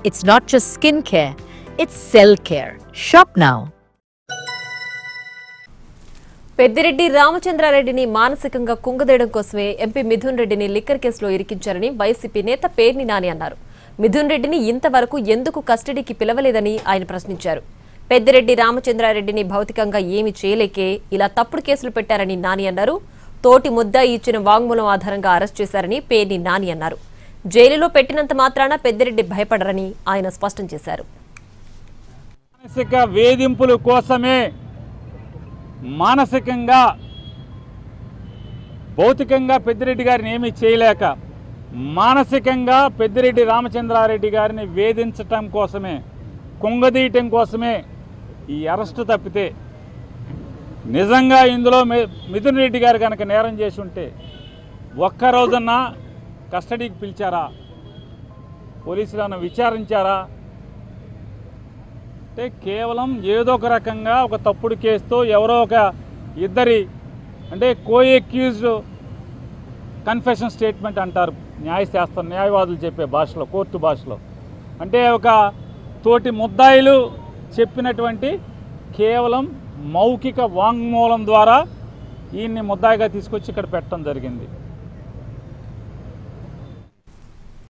It's not just skin care, it's cell care. Shop now. Peddireddy రామచంద్రారెడ్డిని మానసికంగా కుంగదేయడం కోసమే MP Mithun రెడ్డిని liquor కేసులో ఇరికించారని వైసీపీ నేత పేర్ని నాని అన్నారు. మిథున్ రెడ్డిని ఇంతవరకు ఎందుకు కస్టడీకి పిలవలేదని ఆయన ప్రశ్నించారు. పెద్దిరెడ్డి రామచంద్రారెడ్డిని భౌతికంగా ఏమీ చేయలేకే ఇలా తప్పుడు కేసులు పెట్టారని నాని అన్నారు. తోటి ముద్దాయి ఇచ్చిన వాంగ్మూలం ఆధారంగా అరెస్ట్ చేశారని పేర్ని నాని అన్నారు. జైలులో పెట్టినంత మాత్రాన పెద్దిరెడ్డి భయపడరని ఆయన స్పష్టం చేశారు. మానసిక వేధింపుల కోసమే మానసికంగా భౌతికంగా పెద్దిరెడ్డి గారిని ఏమీ చేయలేక మానసికంగా పెద్దిరెడ్డి రామచంద్రారెడ్డి గారిని వేధించటం కోసమే కుంగదీయటం కోసమే ఈ అరెస్టు తప్పితే నిజంగా ఇందులో మిథున్ రెడ్డి గారు కనుక నేరం చేసి ఉంటే ఒక్కరోజన్నా కస్టడీకి పిలిచారా, పోలీసులను విచారించారా అంటే కేవలం ఏదో ఒక రకంగా ఒక తప్పుడు కేసుతో ఎవరో ఒక ఇద్దరి అంటే కో-అక్యూజ్డ్ కన్ఫెషన్ స్టేట్మెంట్ అంటారు న్యాయశాస్త్రం న్యాయవాదులు చెప్పే భాషలో కోర్టు భాషలో అంటే ఒక తోటి ముద్దాయిలు చెప్పినటువంటి కేవలం మౌఖిక వాంగ్మూలం ద్వారా ఈయన్ని ముద్దాయిగా తీసుకొచ్చి ఇక్కడ పెట్టడం జరిగింది.